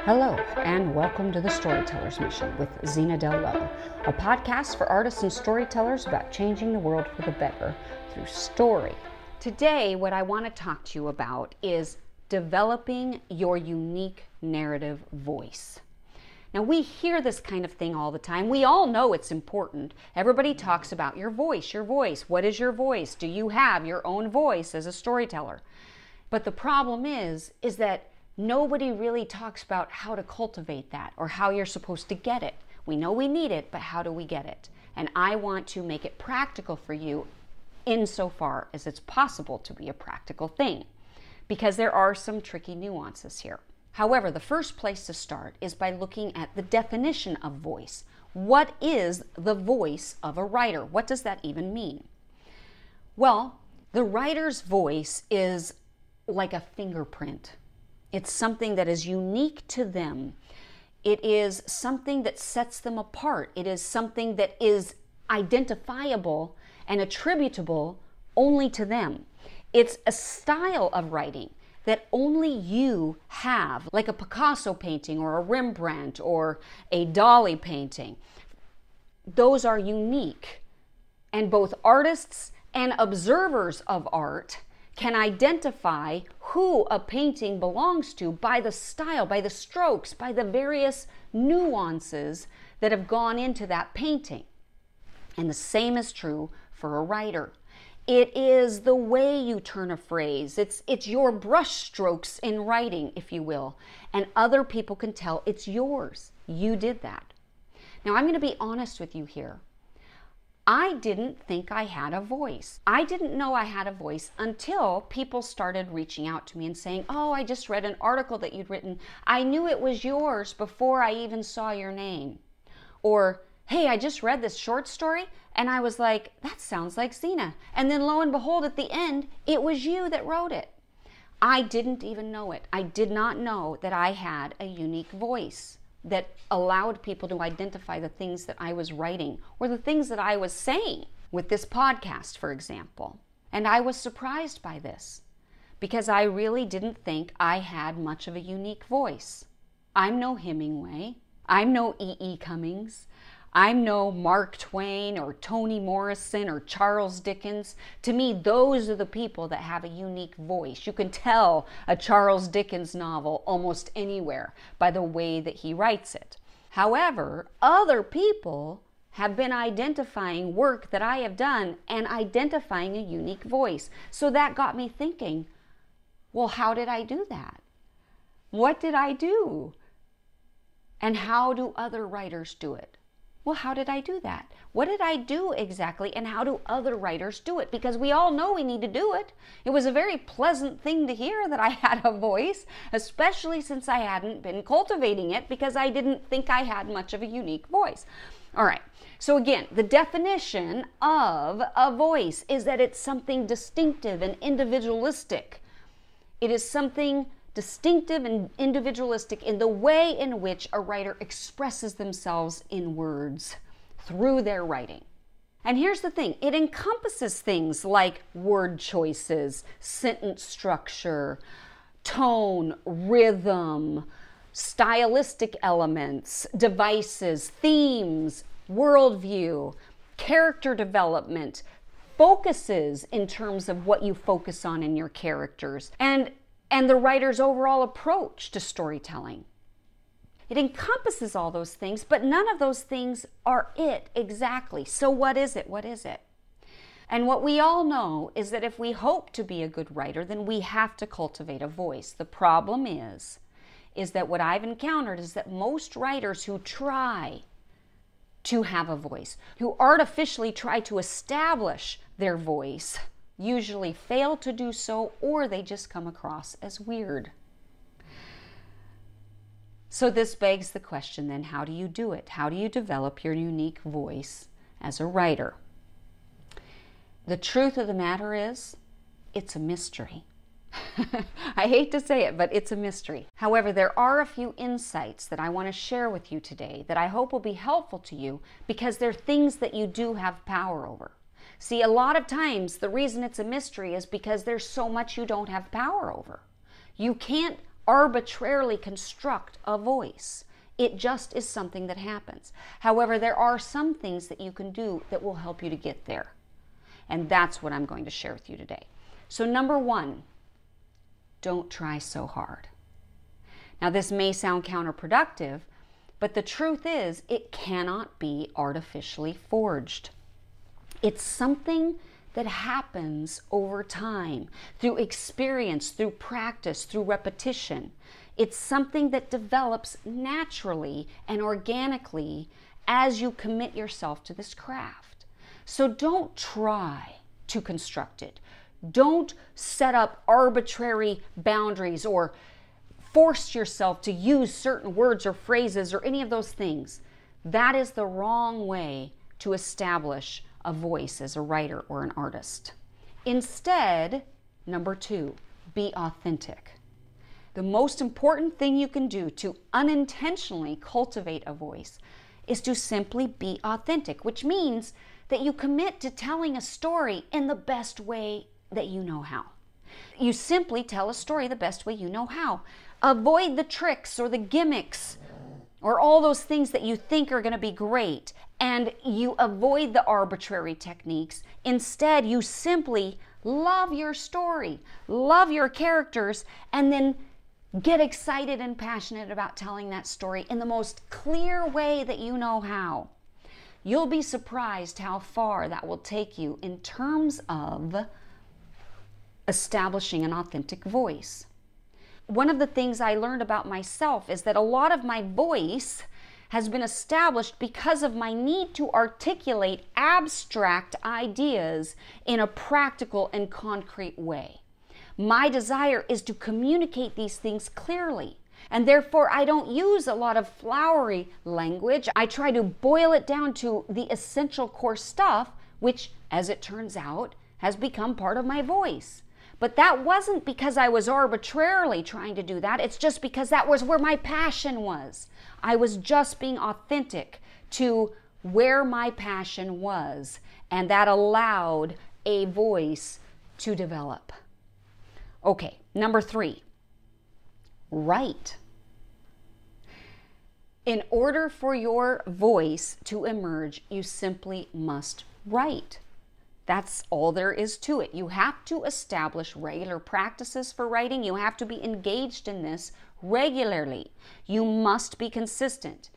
Hello, and welcome to The Storyteller's Mission with Zena Del Lowe, a podcast for artists and storytellers about changing the world for the better through story. Today, what I want to talk to you about is developing your unique narrative voice. Now, we hear this kind of thing all the time. We all know it's important. Everybody talks about your voice, your voice. What is your voice? Do you have your own voice as a storyteller? But the problem is that nobody really talks about how to cultivate that or how you're supposed to get it. We know we need it, but how do we get it? And I want to make it practical for you insofar as it's possible to be a practical thing, because there are some tricky nuances here. However, the first place to start is by looking at the definition of voice. What is the voice of a writer? What does that even mean? Well, the writer's voice is like a fingerprint. It's something that is unique to them. It is something that sets them apart. It is something that is identifiable and attributable only to them. It's a style of writing that only you have, like a Picasso painting or a Rembrandt or a Dali painting. Those are unique, and both artists and observers of art can identify who a painting belongs to by the style, by the strokes, by the various nuances that have gone into that painting. And the same is true for a writer. It is the way you turn a phrase. It's your brush strokes in writing, if you will. And other people can tell it's yours. You did that. Now, I'm going to be honest with you here. I didn't think I had a voice. I didn't know I had a voice until people started reaching out to me and saying, "Oh, I just read an article that you'd written. I knew it was yours before I even saw your name." Or, "Hey, I just read this short story and I was like, that sounds like Zena." And then lo and behold, at the end, it was you that wrote it. I didn't even know it. I did not know that I had a unique voice that allowed people to identify the things that I was writing or the things that I was saying with this podcast, for example. And I was surprised by this because I really didn't think I had much of a unique voice. I'm no Hemingway. I'm no E.E. Cummings. I'm no Mark Twain or Toni Morrison or Charles Dickens. To me, those are the people that have a unique voice. You can tell a Charles Dickens novel almost anywhere by the way that he writes it. However, other people have been identifying work that I have done and identifying a unique voice. So that got me thinking, well, how did I do that? What did I do? And how do other writers do it? Well, how did I do that? What did I do exactly, and how do other writers do it? Because we all know we need to do it. It was a very pleasant thing to hear that I had a voice, especially since I hadn't been cultivating it because I didn't think I had much of a unique voice. All right, so again, the definition of a voice is that it's something distinctive and individualistic. It is something distinctive and individualistic in the way in which a writer expresses themselves in words through their writing. And here's the thing, it encompasses things like word choices, sentence structure, tone, rhythm, stylistic elements, devices, themes, worldview, character development, focuses in terms of what you focus on in your characters, and the writer's overall approach to storytelling. It encompasses all those things, but none of those things are it exactly. So what is it? What is it? And what we all know is that if we hope to be a good writer, then we have to cultivate a voice. The problem is that what I've encountered is that most writers who try to have a voice, who artificially try to establish their voice, usually fail to do so, or they just come across as weird. So this begs the question then, how do you do it? How do you develop your unique voice as a writer? The truth of the matter is, it's a mystery. I hate to say it, but it's a mystery. However, there are a few insights that I want to share with you today that I hope will be helpful to you because they're things that you do have power over. See, a lot of times the reason it's a mystery is because there's so much you don't have power over. You can't arbitrarily construct a voice. It just is something that happens. However, there are some things that you can do that will help you to get there. And that's what I'm going to share with you today. So number one, don't try so hard. Now this may sound counterproductive, but the truth is it cannot be artificially forged. It's something that happens over time, through experience, through practice, through repetition. It's something that develops naturally and organically as you commit yourself to this craft. So don't try to construct it. Don't set up arbitrary boundaries or force yourself to use certain words or phrases or any of those things. That is the wrong way to establish a voice as a writer or an artist. Instead, number two, be authentic. The most important thing you can do to unintentionally cultivate a voice is to simply be authentic, which means that you commit to telling a story in the best way that you know how. You simply tell a story the best way you know how. Avoid the tricks or the gimmicks or all those things that you think are going to be great, and you avoid the arbitrary techniques. Instead, you simply love your story, love your characters, and then get excited and passionate about telling that story in the most clear way that you know how. You'll be surprised how far that will take you in terms of establishing an authentic voice. One of the things I learned about myself is that a lot of my voice has been established because of my need to articulate abstract ideas in a practical and concrete way. My desire is to communicate these things clearly, and therefore I don't use a lot of flowery language. I try to boil it down to the essential core stuff, which, as it turns out, has become part of my voice. But that wasn't because I was arbitrarily trying to do that. It's just because that was where my passion was. I was just being authentic to where my passion was, and that allowed a voice to develop. Okay, number three, write. In order for your voice to emerge, you simply must write. That's all there is to it. You have to establish regular practices for writing. You have to be engaged in this regularly. You must be consistent.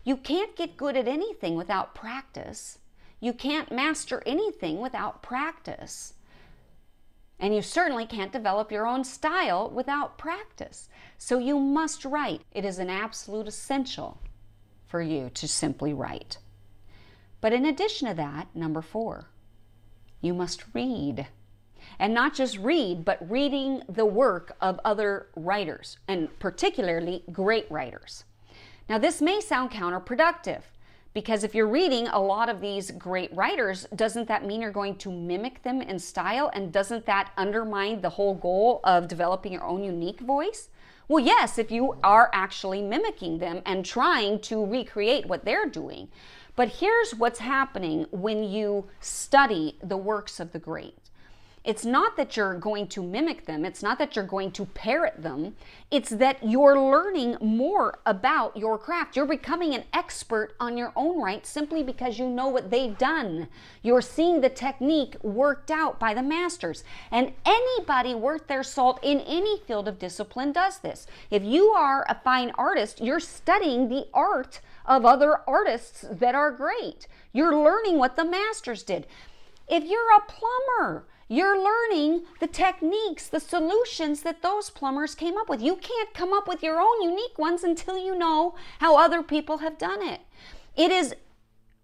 You can't get good at anything without practice. You can't master anything without practice. And you certainly can't develop your own style without practice. So you must write. It is an absolute essential for you to simply write. But in addition to that, number four, you must read. And not just read, but reading the work of other writers, and particularly great writers. Now, this may sound counterproductive, because if you're reading a lot of these great writers, doesn't that mean you're going to mimic them in style? And doesn't that undermine the whole goal of developing your own unique voice? Well, yes, if you are actually mimicking them and trying to recreate what they're doing. But here's what's happening when you study the works of the great. It's not that you're going to mimic them. It's not that you're going to parrot them. It's that you're learning more about your craft. You're becoming an expert on your own right simply because you know what they've done. You're seeing the technique worked out by the masters. And anybody worth their salt in any field of discipline does this. If you are a fine artist, you're studying the art of other artists that are great. You're learning what the masters did. If you're a plumber, you're learning the techniques, the solutions that those plumbers came up with. You can't come up with your own unique ones until you know how other people have done it. It is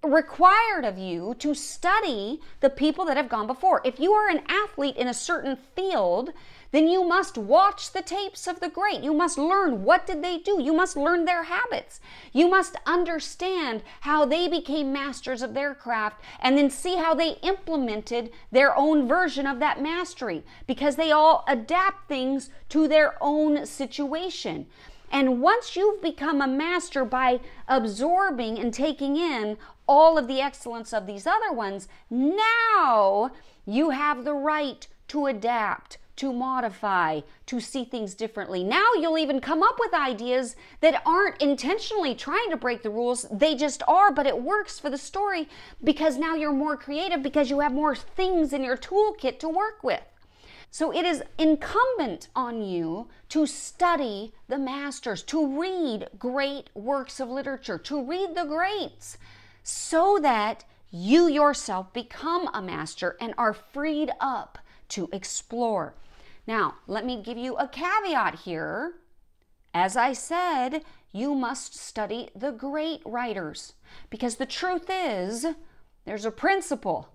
required of you to study the people that have gone before. If you are an athlete in a certain field, then you must watch the tapes of the great. You must learn what did they do. You must learn their habits. You must understand how they became masters of their craft and then see how they implemented their own version of that mastery, because they all adapt things to their own situation. And once you've become a master by absorbing and taking in all of the excellence of these other ones, now you have the right to adapt to modify, to see things differently. Now you'll even come up with ideas that aren't intentionally trying to break the rules. They just are, but it works for the story because now you're more creative because you have more things in your toolkit to work with. So it is incumbent on you to study the masters, to read great works of literature, to read the greats, so that you yourself become a master and are freed up to explore. Now, let me give you a caveat here. As I said, you must study the great writers, because the truth is, there's a principle,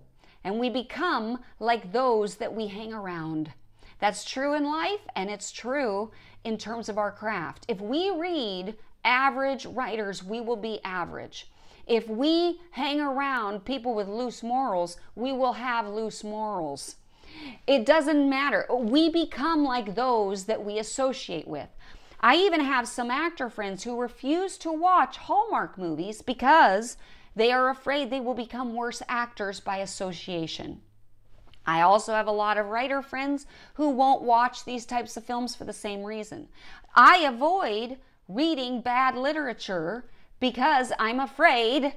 and we become like those that we hang around. That's true in life, and it's true in terms of our craft. If we read average writers, we will be average. If we hang around people with loose morals, we will have loose morals. It doesn't matter. We become like those that we associate with. I even have some actor friends who refuse to watch Hallmark movies because they are afraid they will become worse actors by association. I also have a lot of writer friends who won't watch these types of films for the same reason. I avoid reading bad literature because I'm afraid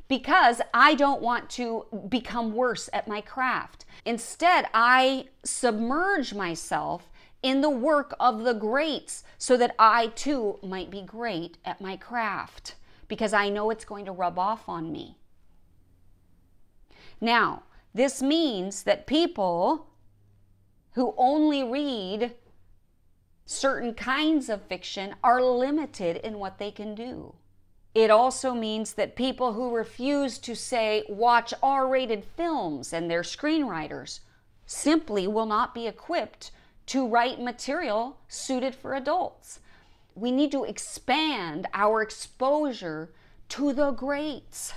because I don't want to become worse at my craft. Instead, I submerge myself in the work of the greats so that I too might be great at my craft, because I know it's going to rub off on me. Now, this means that people who only read certain kinds of fiction are limited in what they can do. It also means that people who refuse to, say, watch R-rated films and they're screenwriters simply will not be equipped to write material suited for adults. We need to expand our exposure to the greats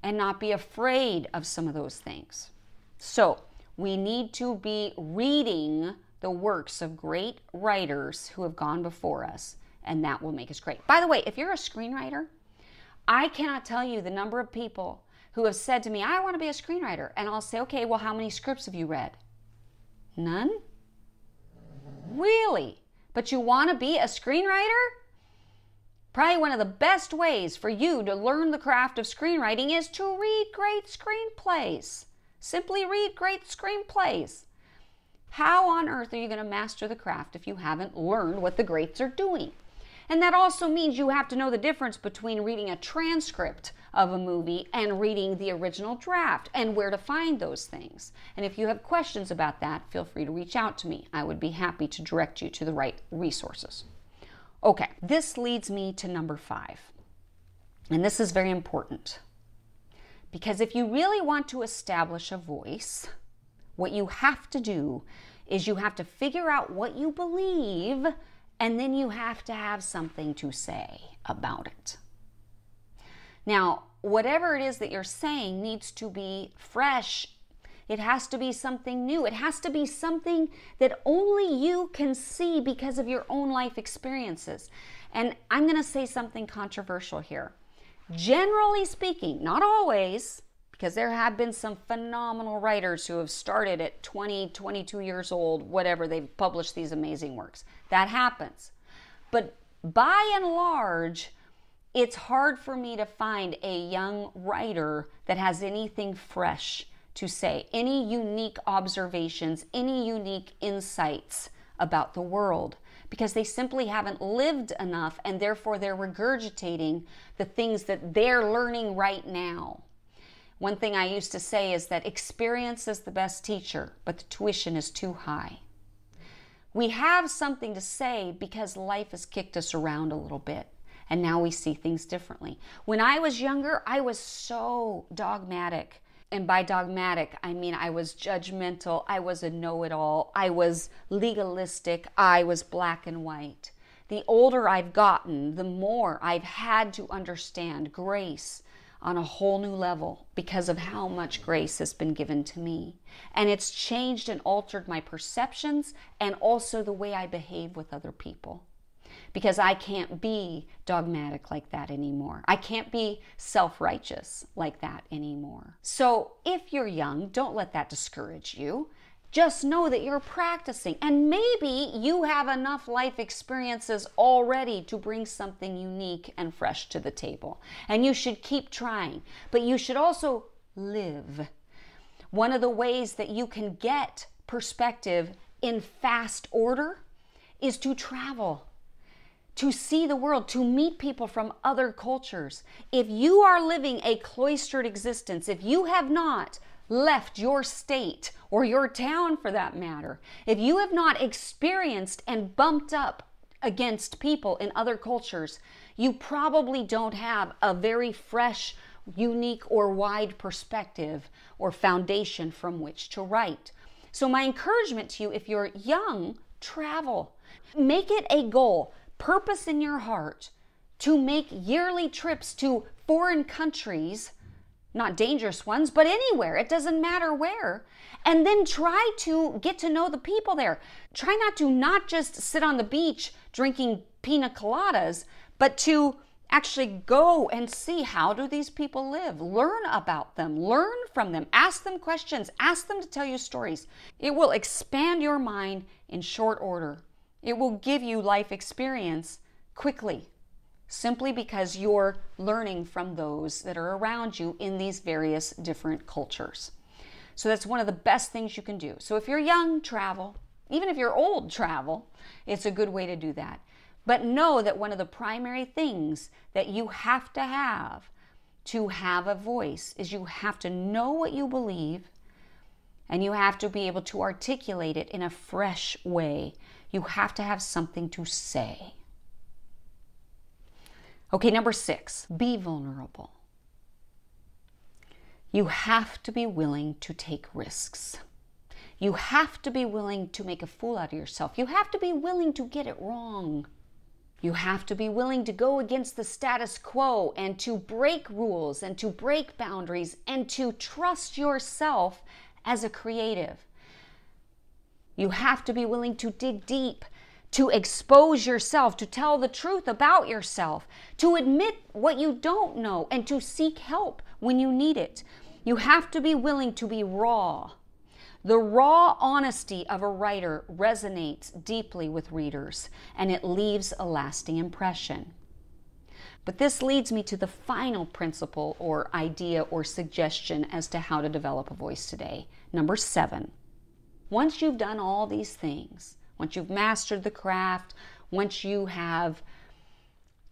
and not be afraid of some of those things. So we need to be reading the works of great writers who have gone before us, and that will make us great. By the way, if you're a screenwriter, I cannot tell you the number of people who have said to me, I want to be a screenwriter. And I'll say, okay, well, how many scripts have you read? None? Really? But you want to be a screenwriter? Probably one of the best ways for you to learn the craft of screenwriting is to read great screenplays. Simply read great screenplays. How on earth are you going to master the craft if you haven't learned what the greats are doing? And that also means you have to know the difference between reading a transcript of a movie and reading the original draft and where to find those things. And if you have questions about that, feel free to reach out to me. I would be happy to direct you to the right resources. Okay, this leads me to number 5. And this is very important, because if you really want to establish a voice, what you have to do is you have to figure out what you believe, and then you have to have something to say about it. Now, whatever it is that you're saying needs to be fresh. It has to be something new. It has to be something that only you can see because of your own life experiences. And I'm going to say something controversial here. Generally speaking, not always, because there have been some phenomenal writers who have started at 20, 22 years old, whatever, they've published these amazing works. That happens. But by and large, it's hard for me to find a young writer that has anything fresh to say, any unique observations, any unique insights about the world, because they simply haven't lived enough, and therefore they're regurgitating the things that they're learning right now. One thing I used to say is that experience is the best teacher, but the tuition is too high. We have something to say because life has kicked us around a little bit, and now we see things differently. When I was younger, I was so dogmatic. And by dogmatic, I mean I was judgmental, I was a know-it-all, I was legalistic, I was black and white. The older I've gotten, the more I've had to understand grace on a whole new level because of how much grace has been given to me. And it's changed and altered my perceptions and also the way I behave with other people. Because I can't be dogmatic like that anymore. I can't be self-righteous like that anymore. So if you're young, don't let that discourage you. Just know that you're practicing, and maybe you have enough life experiences already to bring something unique and fresh to the table. And you should keep trying, but you should also live. One of the ways that you can get perspective in fast order is to travel, to see the world, to meet people from other cultures. If you are living a cloistered existence, if you have not left your state or your town for that matter, if you have not experienced and bumped up against people in other cultures, you probably don't have a very fresh, unique, or wide perspective or foundation from which to write. So my encouragement to you, if you're young, travel. Make it a goal, purpose in your heart to make yearly trips to foreign countries, not dangerous ones, but anywhere. It doesn't matter where. And then try to get to know the people there. Try not just sit on the beach drinking pina coladas, but to actually go and see, how do these people live? Learn about them, learn from them, ask them questions, ask them to tell you stories. It will expand your mind in short order. It will give you life experience quickly, simply because you're learning from those that are around you in these various different cultures. So that's one of the best things you can do. So if you're young, travel. Even if you're old, travel. It's a good way to do that. But know that one of the primary things that you have to have a voice is you have to know what you believe, and you have to be able to articulate it in a fresh way. You have to have something to say. Okay, number 6, be vulnerable. You have to be willing to take risks. You have to be willing to make a fool out of yourself. You have to be willing to get it wrong. You have to be willing to go against the status quo and to break rules and to break boundaries and to trust yourself as a creative. You have to be willing to dig deep, to expose yourself, to tell the truth about yourself, to admit what you don't know, and to seek help when you need it. You have to be willing to be raw. The raw honesty of a writer resonates deeply with readers, and it leaves a lasting impression. But this leads me to the final principle or idea or suggestion as to how to develop a voice today. Number 7. Once you've done all these things, once you've mastered the craft, once you have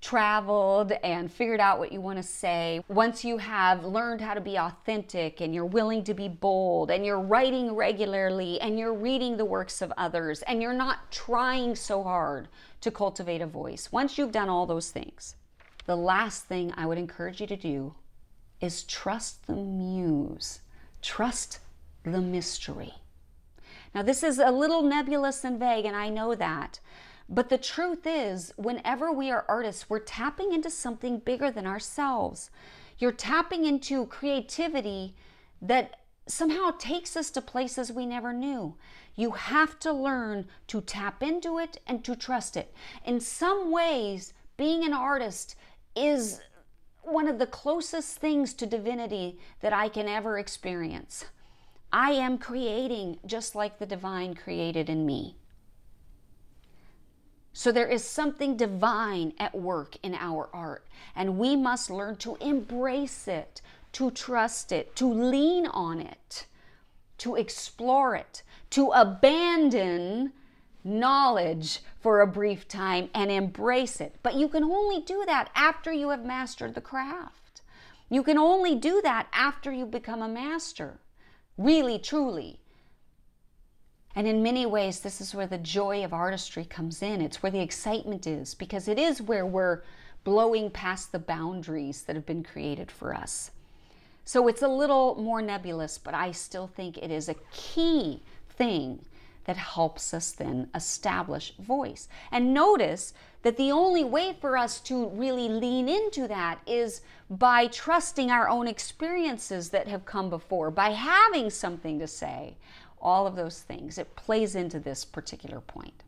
traveled and figured out what you want to say, once you have learned how to be authentic and you're willing to be bold and you're writing regularly and you're reading the works of others and you're not trying so hard to cultivate a voice, once you've done all those things, the last thing I would encourage you to do is trust the muse. Trust the mystery. Now, this is a little nebulous and vague, and I know that. But the truth is, whenever we are artists, we're tapping into something bigger than ourselves. You're tapping into creativity that somehow takes us to places we never knew. You have to learn to tap into it and to trust it. In some ways, being an artist is one of the closest things to divinity that I can ever experience. I am creating just like the divine created in me. So there is something divine at work in our art, and we must learn to embrace it, to trust it, to lean on it, to explore it, to abandon knowledge for a brief time and embrace it. But you can only do that after you have mastered the craft. You can only do that after you become a master, really, truly. And in many ways, this is where the joy of artistry comes in. It's where the excitement is, because it is where we're blowing past the boundaries that have been created for us. So it's a little more nebulous, but I still think it is a key thing that helps us then establish voice. And notice that the only way for us to really lean into that is by trusting our own experiences that have come before, by having something to say. All of those things. It plays into this particular point.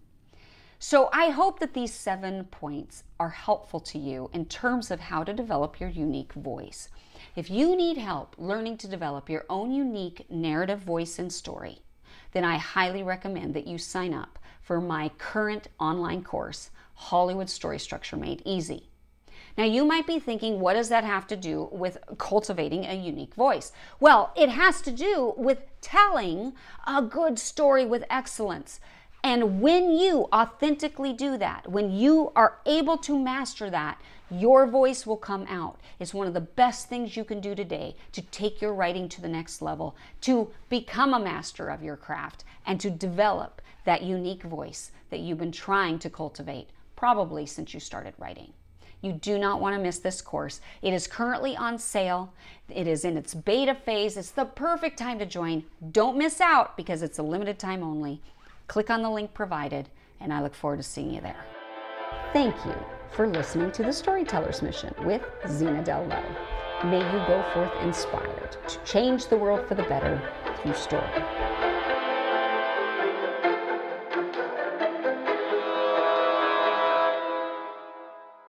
So I hope that these 7 points are helpful to you in terms of how to develop your unique voice. If you need help learning to develop your own unique narrative voice and story, then I highly recommend that you sign up for my current online course, Hollywood Story Structure Made Easy. Now, you might be thinking, what does that have to do with cultivating a unique voice? Well, it has to do with telling a good story with excellence. And when you authentically do that, when you are able to master that, your voice will come out. It's one of the best things you can do today to take your writing to the next level, to become a master of your craft, and to develop that unique voice that you've been trying to cultivate, probably since you started writing. You do not want to miss this course. It is currently on sale. It is in its beta phase. It's the perfect time to join. Don't miss out because it's a limited time only. Click on the link provided, and I look forward to seeing you there. Thank you for listening to The Storyteller's Mission with Zena Del Lowe. May you go forth inspired to change the world for the better through story.